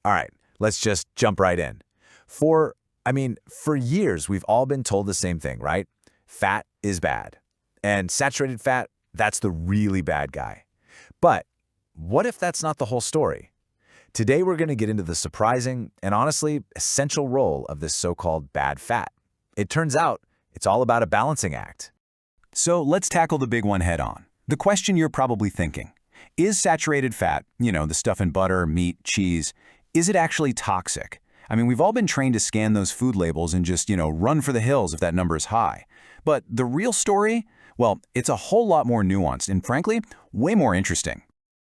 All right, let's just jump right in. For years, we've all been told the same thing, right? Fat is bad. And saturated fat, that's the really bad guy. But what if that's not the whole story? Today, we're going to get into the surprising and honestly essential role of this so-called bad fat. It turns out it's all about a balancing act. So let's tackle the big one head on. The question you're probably thinking, is saturated fat, the stuff in butter, meat, cheese, is it actually toxic? We've all been trained to scan those food labels and just, run for the hills if that number is high. But the real story? Well, it's a whole lot more nuanced and, frankly, way more interesting.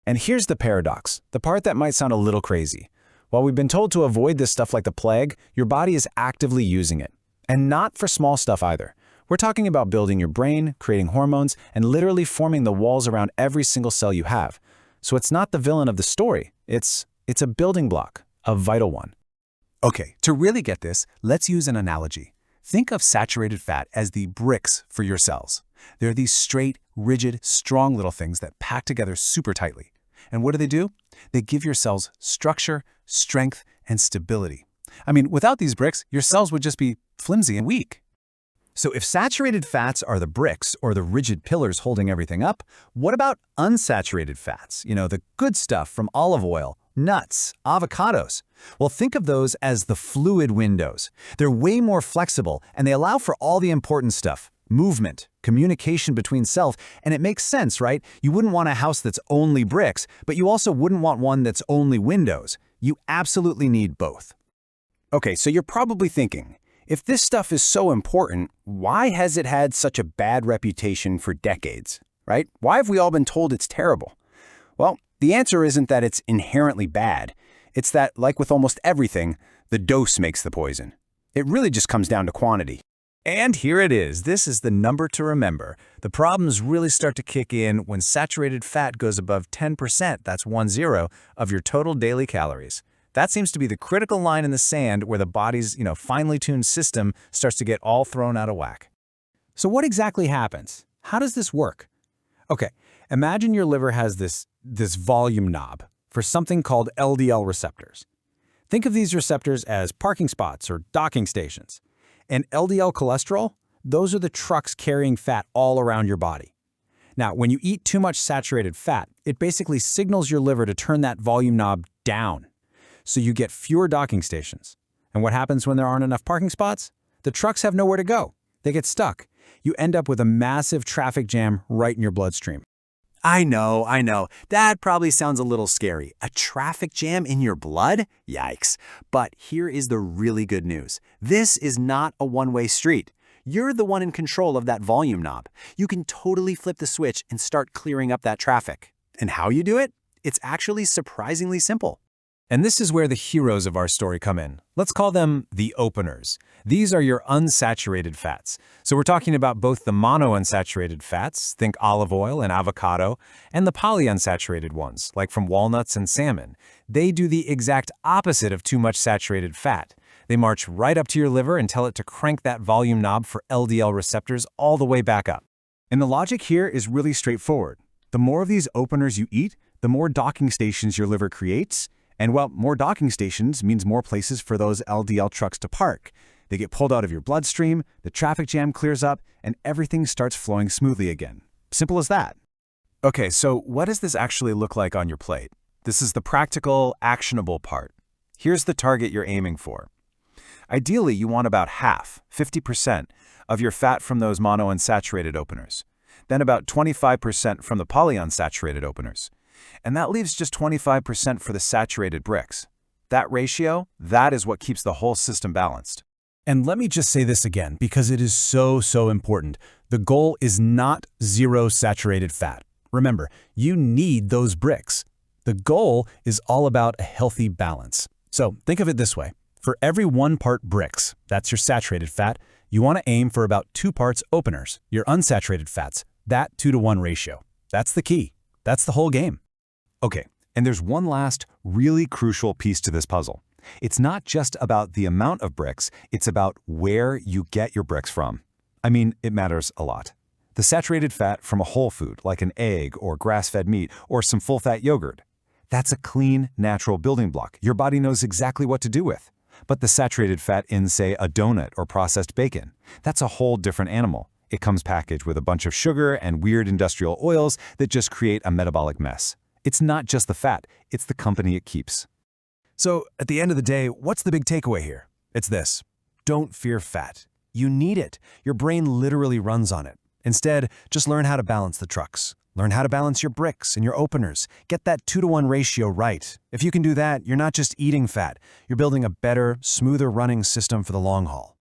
And here's the paradox, the part that might sound a little crazy. While we've been told to avoid this stuff like the plague, your body is actively using it. And not for small stuff either. We're talking about building your brain, creating hormones, and literally forming the walls around every single cell you have. So it's not the villain of the story. It's a building block, a vital one. Okay, to really get this, let's use an analogy. Think of saturated fat as the bricks for your cells. They're these straight, rigid, strong little things that pack together super tightly. And what do? They give your cells structure, strength, and stability. Without these bricks, your cells would just be flimsy and weak. So if saturated fats are the bricks or the rigid pillars holding everything up, what about unsaturated fats? The good stuff from olive oil, nuts, avocados. Well, think of those as the fluid windows. They're way more flexible and they allow for all the important stuff. Movement, communication between cells, and it makes sense, right? You wouldn't want a house that's only bricks, but you also wouldn't want one that's only windows. You absolutely need both. Okay, so you're probably thinking, if this stuff is so important, why has it had such a bad reputation for decades, right? Why have we all been told it's terrible? Well, the answer isn't that it's inherently bad. It's that, like with almost everything, the dose makes the poison. It really just comes down to quantity. And here it is. This is the number to remember. The problems really start to kick in when saturated fat goes above 10%, that's 10, of your total daily calories. That seems to be the critical line in the sand where the body's, finely tuned system starts to get all thrown out of whack. So what exactly happens? How does this work? Okay, imagine your liver has this volume knob for something called LDL receptors. Think of these receptors as parking spots or docking stations. And LDL cholesterol, those are the trucks carrying fat all around your body. Now, when you eat too much saturated fat, it basically signals your liver to turn that volume knob down. So you get fewer docking stations. And what happens when there aren't enough parking spots? The trucks have nowhere to go. They get stuck. You end up with a massive traffic jam right in your bloodstream. I know. That probably sounds a little scary. A traffic jam in your blood? Yikes. But here is the really good news. This is not a one-way street. You're the one in control of that volume knob. You can totally flip the switch and start clearing up that traffic. And how you do it? It's actually surprisingly simple. And this is where the heroes of our story come in. Let's call them the openers. These are your unsaturated fats. So we're talking about both the monounsaturated fats, think olive oil and avocado, and the polyunsaturated ones, like from walnuts and salmon. They do the exact opposite of too much saturated fat. They march right up to your liver and tell it to crank that volume knob for LDL receptors all the way back up. And the logic here is really straightforward. The more of these openers you eat, the more docking stations your liver creates. And well, more docking stations means more places for those LDL trucks to park. They get pulled out of your bloodstream, the traffic jam clears up, and everything starts flowing smoothly again. Simple as that. Okay, so what does this actually look like on your plate? This is the practical, actionable part. Here's the target you're aiming for. Ideally, you want about half, 50%, of your fat from those monounsaturated openers. Then about 25% from the polyunsaturated openers. And that leaves just 25% for the saturated bricks. That ratio, that is what keeps the whole system balanced. And let me just say this again, because it is so important. The goal is not zero saturated fat. Remember, you need those bricks. The goal is all about a healthy balance. So think of it this way. For every 1 part bricks, that's your saturated fat, you want to aim for about 2 parts openers, your unsaturated fats, that 2-to-1 ratio. That's the key. That's the whole game. Okay, and there's one last really crucial piece to this puzzle. It's not just about the amount of bricks, it's about where you get your bricks from. It matters a lot. The saturated fat from a whole food, like an egg or grass-fed meat or some full-fat yogurt, That's a clean, natural building block your body knows exactly what to do with. But the saturated fat in, say, a donut or processed bacon, that's a whole different animal. It comes packaged with a bunch of sugar and weird industrial oils that just create a metabolic mess. It's not just the fat, it's the company it keeps. So, at the end of the day, what's the big takeaway here? It's this. Don't fear fat. You need it. Your brain literally runs on it. Instead, just learn how to balance the trucks. Learn how to balance your bricks and your openers. Get that 2-to-1 ratio right. If you can do that, you're not just eating fat. You're building a better, smoother running system for the long haul.